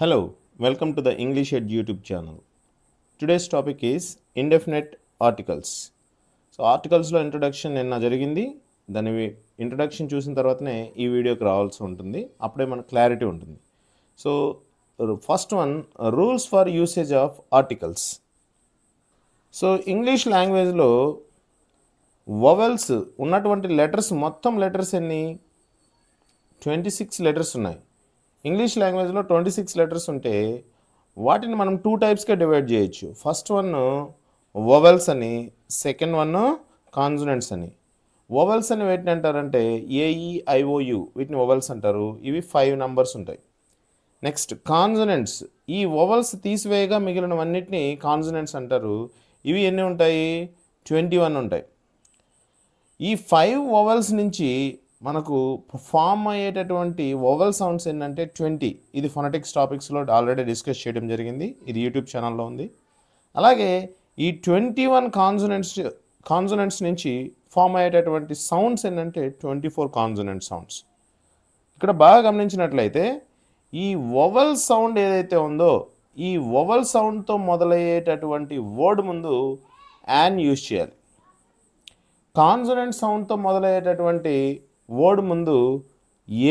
Hello, welcome to the English Ed YouTube channel. Today's topic is indefinite articles. So articles లో introduction నిన్న జరిగింది. దాని introduction చూసిన తర్వాతనే ఈ వీడియోకి రావాల్సి ఉంటుంది. అప్పుడే మనకు క్లారిటీ ఉంటుంది. So first one, rules for usage of articles. So English లాంగ్వేజ్లో వవెల్స్ ఉన్నటువంటి లెటర్స్ మొత్తం లెటర్స్ ఎన్ని? 26 లెటర్స్ ఉన్నాయి. ఇంగ్లీష్ లాంగ్వేజ్లో 26 లెటర్స్ ఉంటే వాటిని మనం 2 టైప్స్గా డివైడ్ చేయొచ్చు. ఫస్ట్ వన్ వవెల్స్ అని, సెకండ్ వన్ కాన్సనెంట్స్ అని. వవెల్స్ అని వీటిని అంటారంటే ఏఈఐఓయు, వీటిని వవెల్స్ అంటారు. ఇవి 5 నంబర్స్ ఉంటాయి. నెక్స్ట్ కాన్సనెంట్స్, ఈ వవెల్స్ తీసివేయగా మిగిలినవన్నిటిని కాన్సనెంట్స్ అంటారు. ఇవి ఎన్ని ఉంటాయి? 21 ఉంటాయి. ఈ 5 వవెల్స్ నుంచి మనకు ఫామ్ అయ్యేటటువంటి వవెల్ సౌండ్స్ ఏంటంటే 20. ఇది ఫొనెటిక్స్ టాపిక్స్లో ఆల్రెడీ డిస్కస్ చేయడం జరిగింది. ఇది యూట్యూబ్ ఛానల్లో ఉంది. అలాగే ఈ 21 కాన్సనెంట్స్ నుంచి ఫామ్ అయ్యేటటువంటి సౌండ్స్ ఏంటంటే 24 కాన్సనెంట్ సౌండ్స్. ఇక్కడ బాగా గమనించినట్లయితే ఈ వవెల్ సౌండ్ ఏదైతే ఉందో, ఈ వవెల్ సౌండ్తో మొదలయ్యేటటువంటి వర్డ్ ముందు యాన్ యూజ్ చేయాలి. కాన్సనెంట్ సౌండ్తో మొదలయ్యేటటువంటి వర్డ్ ముందు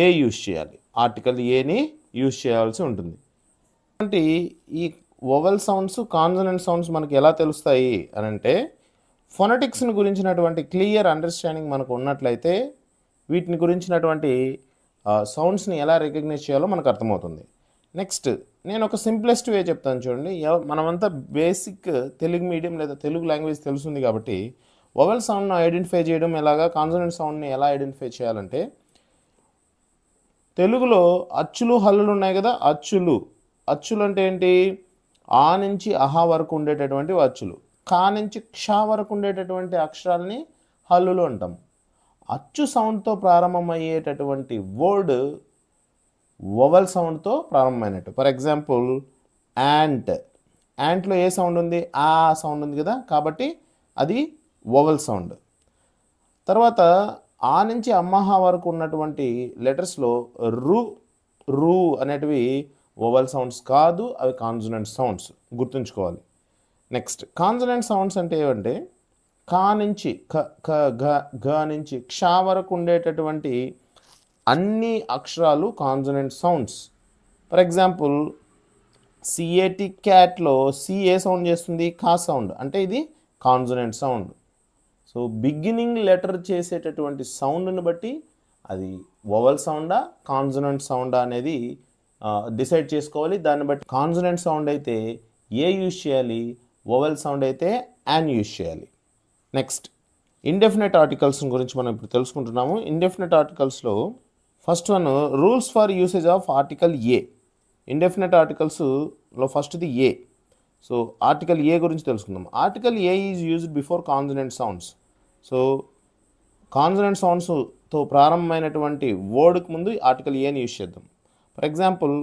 ఏ యూజ్ చేయాలి. ఆర్టికల్ ఏని యూజ్ చేయాల్సి ఉంటుంది. అంటే ఈ వవెల్ సౌండ్స్, కాన్సనెంట్ సౌండ్స్ మనకి ఎలా తెలుస్తాయి అని అంటే, ఫొనెటిక్స్ని గురించినటువంటి క్లియర్ అండర్స్టాండింగ్ మనకు ఉన్నట్లయితే వీటిని గురించినటువంటి సౌండ్స్ని ఎలా రికగ్నైజ్ చేయాలో మనకు అర్థమవుతుంది. నెక్స్ట్ నేను ఒక సింప్లెస్ట్ వే చెప్తాను చూడండి. మనమంతా బేసిక్ తెలుగు మీడియం లేదా తెలుగు లాంగ్వేజ్ తెలుస్తుంది కాబట్టి వవెల్ సౌండ్ను ఐడెంటిఫై చేయడం ఎలాగా, కాన్సనెంట్ సౌండ్ని ఎలా ఐడెంటిఫై చేయాలంటే, తెలుగులో అచ్చులు హల్లులు ఉన్నాయి కదా. అచ్చులు అంటే ఏంటి? ఆ నుంచి అహా వరకు ఉండేటటువంటి అచ్చులు. కా నుంచి క్ష వరకు ఉండేటటువంటి అక్షరాలని హల్లులు అంటాం. అచ్చు సౌండ్తో ప్రారంభమయ్యేటటువంటి వర్డ్ వవెల్ సౌండ్తో ప్రారంభమైనట్టు. ఫర్ ఎగ్జాంపుల్ యాంట్లో ఏ సౌండ్ ఉంది? ఆ సౌండ్ ఉంది కదా, కాబట్టి అది వవెల్ సౌండ్. తర్వాత ఆ నుంచి అమ్మహ వరకు ఉన్నటువంటి లెటర్స్లో రు అనేటివి వవెల్ సౌండ్స్ కాదు, అవి కాన్సనెంట్ సౌండ్స్. గుర్తుంచుకోవాలి. నెక్స్ట్ కాన్సనెంట్ సౌండ్స్ అంటే ఏమంటే, కా నుంచి ఘ నుంచి క్ష వరకు ఉండేటటువంటి అన్ని అక్షరాలు consonant sounds. For example C A T క్యాట్లో సి ఏ సౌండ్ చేస్తుంది? కా సౌండ్, అంటే ఇది consonant sound. So beginning letter చేసేటటువంటి సౌండ్ని బట్టి అది వవెల్ సౌండా కాన్సనెంట్ సౌండా అనేది డిసైడ్ చేసుకోవాలి. దాన్ని బట్టి కాన్సనెంట్ సౌండ్ అయితే ఏ యూజ్ చేయాలి, వవెల్ సౌండ్ అయితే యాన్ యూజ్ చేయాలి. నెక్స్ట్ ఇండెఫినెట్ ఆర్టికల్స్ గురించి మనం ఇప్పుడు తెలుసుకుంటున్నాము. ఇండెఫినెట్ ఆర్టికల్స్లో first one, rules for usage of article a. Indefinite ఆర్టికల్స్లో ఫస్ట్ది ఏ. సో ఆర్టికల్ ఏ గురించి తెలుసుకుందాం. Article a is used before consonant sounds. So consonant సౌండ్స్తో ప్రారంభమైనటువంటి వర్డ్కి ముందు ఆర్టికల్ ఏని యూజ్ చేద్దాం. ఫర్ ఎగ్జాంపుల్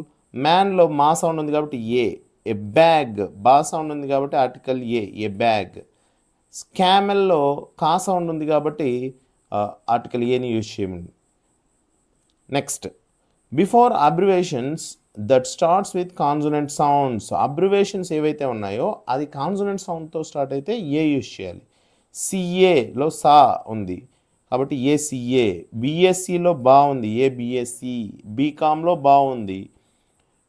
మ్యాన్లో మా సౌండ్ ఉంది కాబట్టి ఏ బ్యాగ్. బా సౌండ్ ఉంది కాబట్టి ఆర్టికల్ ఏ బ్యాగ్. స్కామెల్లో కా సౌండ్ ఉంది కాబట్టి ఆర్టికల్ ఏని యూజ్ చేయండి. Next before abbreviations that starts with consonant sounds. Abbreviations ఏవైతే ఉన్నాయో అది కాన్సనెంట్ సౌండ్తో స్టార్ట్ అయితే ఏ యూజ్ చేయాలి. సిఏలో సా ఉంది కాబట్టి ఏసిఏ. బిఎస్సిలో బా ఉంది, ఏ బిఎస్సి. బీకామ్లో బా ఉంది.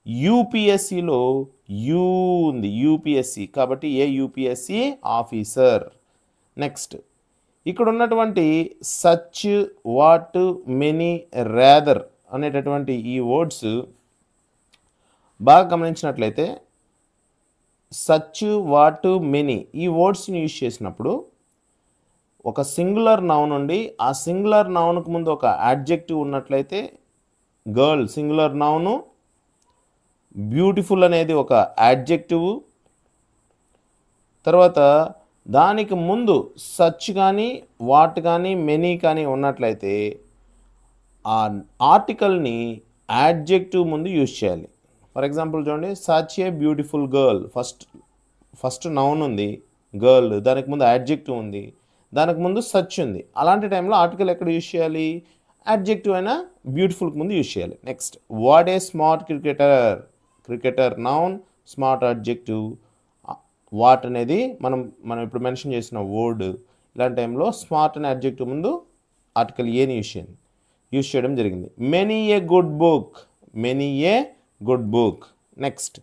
యూపీఎస్సిలో యూ ఉంది, యూపీఎస్సి, కాబట్టి ఏ యూపీఎస్సి ఆఫీసర్. నెక్స్ట్ ఇక్కడ ఉన్నటువంటి సచ్, వాట్, మెనీ, రాదర్ అనేటటువంటి ఈ వర్డ్స్ బాగా గమనించినట్లయితే సచ్, వాట్, మెనీ ఈ వర్డ్స్ని యూజ్ చేసినప్పుడు ఒక సింగులర్ నౌన్ ఉండి ఆ సింగులర్ నౌన్కు ముందు ఒక యాడ్జెక్టివ్ ఉన్నట్లయితే గర్ల్ సింగులర్ నౌను, బ్యూటిఫుల్ అనేది ఒక యాడ్జెక్టివ్, తర్వాత దానికి ముందు సచ్ కానీ వాట్ కానీ మెనీ కానీ ఉన్నట్లయితే ఆ ఆర్టికల్ని యాడ్జెక్టివ్ ముందు యూజ్ చేయాలి. ఫర్ ఎగ్జాంపుల్ చూడండి, such a beautiful girl. First noun ఉంది గర్ల్, దానికి ముందు యాడ్జెక్టివ్ ఉంది, దానికి ముందు సచ్ ఉంది. అలాంటి టైంలో ఆర్టికల్ ఎక్కడ యూజ్ చేయాలి? యాడ్జెక్టివ్ అయినా బ్యూటిఫుల్కి ముందు యూజ్ చేయాలి. Next what a smart cricketer noun, smart adjective, what అనేది మనం ఇప్పుడు మెన్షన్ చేసిన వర్డ్. ఇలాంటి టైంలో స్మార్ట్ అనే అడ్జెక్టివ్ ముందు ఆర్టికల్ ఏని యూజ్ చేయడం జరిగింది. Many a good book. Next,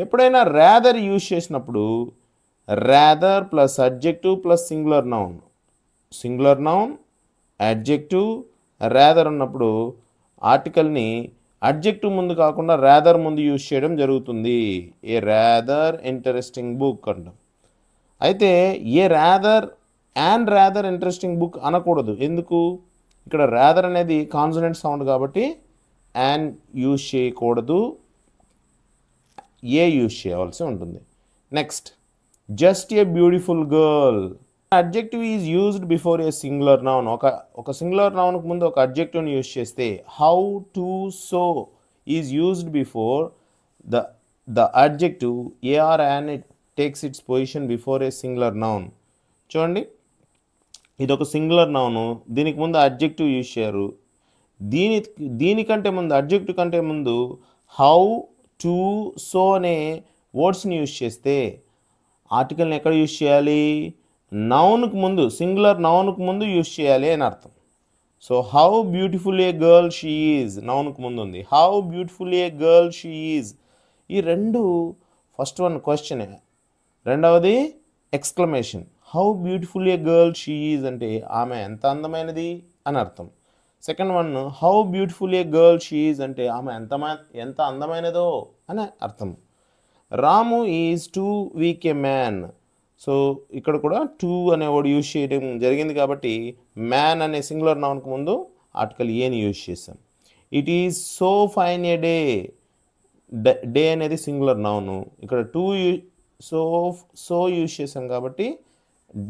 ఎప్పుడైనా రాదర్ యూజ్ చేసినప్పుడు rather plus adjective plus singular noun adjective rather ఉన్నప్పుడు ఆర్టికల్ని అడ్జెక్టివ్ ముందు కాకుండా రాదర్ ముందు యూజ్ చేయడం జరుగుతుంది. ఏ రాదర్ ఇంట్రెస్టింగ్ బుక్ అంటాం. అయితే ఏ రాదర్ ఇంట్రెస్టింగ్ బుక్ అనకూడదు. ఎందుకు? ఇక్కడ రాదర్ అనేది కాన్సనెంట్ సౌండ్ కాబట్టి అండ్ యూజ్ చేయకూడదు, ఏ యూజ్ చేయవలసి ఉంటుంది. Next, just a beautiful girl. Adjective is used before a singular noun. ఒక సింగులర్ నౌన్కు ముందు ఒక అడ్జెక్టివ్ని యూజ్ చేస్తే how to so is used before the adjective AR and it takes its position before a singular noun. చూడండి, ఇది ఒక singular noun, దీనికి ముందు అడ్జెక్టివ్ యూజ్ చేయరు. దీనికంటే ముందు అడ్జెక్టివ్ కంటే ముందు హౌ టు సో అనే వర్డ్స్ని యూజ్ చేస్తే ఆర్టికల్ని ఎక్కడ యూజ్ చేయాలి? నౌన్కు ముందు, సింగులర్ నౌన్కు ముందు యూజ్ చేయాలి అని అర్థం. So how beautiful a girl she is నౌన్కు ముందు ఉంది. How beautiful a girl she is, ఈ రెండు, ఫస్ట్ వన్ క్వశ్చన్, రెండవది exclamation. How beautiful a girl she is అంటే ఆమె ఎంత అందమైనది అని అర్థం. Second one, how beautiful a girl she is అంటే ఆమె ఎంత అందమైనదో అని అర్థం. Ramu is too weak a man. So ఇక్కడ కూడా టూ అనే వర్డ్ యూజ్ చేయడం జరిగింది కాబట్టి మ్యాన్ అనే సింగులర్ నౌన్కు ముందు ఆర్టికల్ ఏని యూజ్ చేసాం. It is so fine A day అనేది సింగులర్ నౌను, ఇక్కడ టూ సో యూజ్ చేసాం కాబట్టి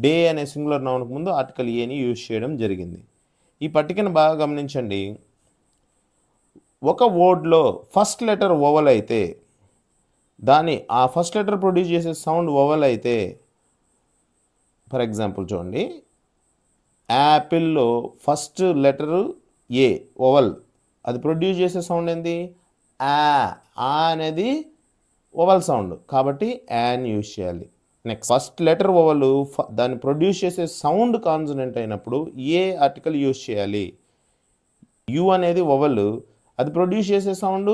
డే అనే సింగులర్ నౌన్కు ముందు ఆర్టికల్ ఏని యూజ్ చేయడం జరిగింది. ఈ పట్టికను బాగా గమనించండి. ఒక వర్డ్లో ఫస్ట్ లెటర్ వోవల్ అయితే ఆ ఫస్ట్ లెటర్ ప్రొడ్యూస్ చేసే సౌండ్ వోవల్ అయితే, ఫర్ ఎగ్జాంపుల్ చూడండి, యాపిల్లో ఫస్ట్ లెటరు ఏ వోవల్, అది ప్రొడ్యూస్ చేసే సౌండ్ ఏంది? ఆ అనేది వోవల్ సౌండ్ కాబట్టి యాన్ యూజ్ చేయాలి. నెక్స్ట్, ఫస్ట్ లెటర్ వోవల్ దాన్ని ప్రొడ్యూస్ చేసే సౌండ్ కాన్సనెంట్ అయినప్పుడు ఏ ఆర్టికల్ యూజ్ చేయాలి? యు అనేది వోవల్, అది ప్రొడ్యూస్ చేసే సౌండ్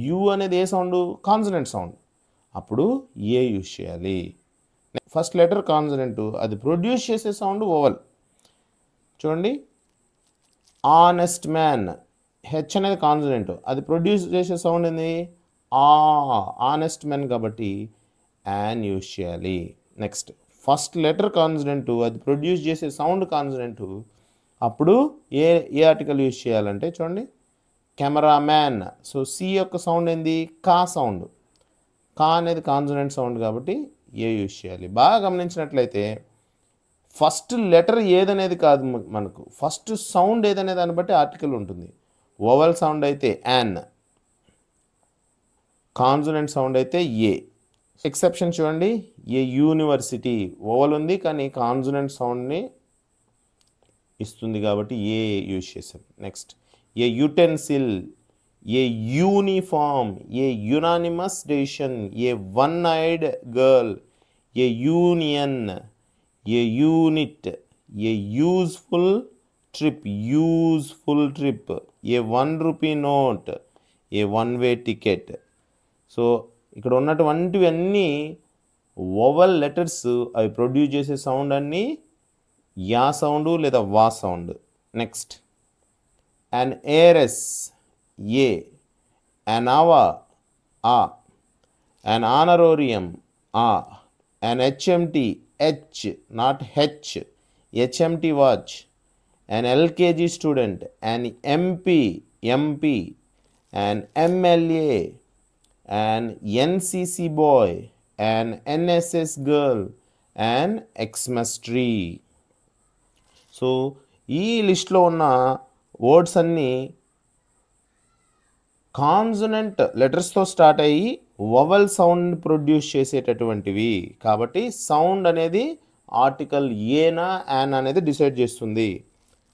యు అనేది ఏ సౌండ్? కాన్సనెంట్ సౌండ్, అప్పుడు ఏ యూజ్ చేయాలి. ఫస్ట్ లెటర్ కాన్సనెంట్, అది ప్రొడ్యూస్ చేసే సౌండ్ వోవల్. చూడండి, ఆనెస్ట్ మ్యాన్, హెచ్ అనేది కాన్సనెంట్, అది ప్రొడ్యూస్ చేసే సౌండ్ ఏంది? ఆనెస్ట్ మ్యాన్ కాబట్టి యాన్ యూజ్ చేయాలి. నెక్స్ట్, ఫస్ట్ లెటర్ కాన్సనెంట్, అది ప్రొడ్యూస్ చేసే సౌండ్ కాన్సనెంట్, అప్పుడు ఏ ఆర్టికల్ యూజ్ చేయాలంటే చూడండి, కెమెరామ్యాన్. సో సి యొక్క సౌండ్ ఏంది? కా సౌండ్, కా అనేది కాన్సనెంట్ సౌండ్ కాబట్టి ఏ యూజ్ చేయాలి. బాగా గమనించినట్లయితే ఫస్ట్ లెటర్ ఏదనేది కాదు, మనకు ఫస్ట్ సౌండ్ ఏదనే దాన్ని బట్టి ఆర్టికల్ ఉంటుంది. వోవల్ సౌండ్ అయితే యాన్, కాన్సనెంట్ సౌండ్ అయితే ఏ. ఎక్సెప్షన్ చూడండి, ఏ యూనివర్సిటీ వోవల్ ఉంది కానీ కాన్సనెంట్ సౌండ్ని ఇస్తుంది కాబట్టి ఏ యూజ్ చేసాం. Next, A utensil, a uniform, A unanimous decision, A one eyed girl, A union, A unit, A useful trip, A ₹1 note, A వన్-వే ticket. So ఇక్కడ ఉన్నటువంటివన్నీ vowel letters, అవి produce చేసే sound అన్నీ yeah sound లేదా వా sound. Next, an heiress, A, an hour, ఆ, an honorarium, ఆ, an HMT, H, not H, HMT watch, an LKG student, an MP, an MLA, an NCC boy, an NSS girl, an Xmas tree. So ఈ లిస్ట్లో ఉన్న words అన్నీ consonant లెటర్స్తో start అయ్యి vowel sound produce చేసేటటువంటివి కాబట్టి sound అనేది article ఏనా an అనేది decide చేస్తుంది.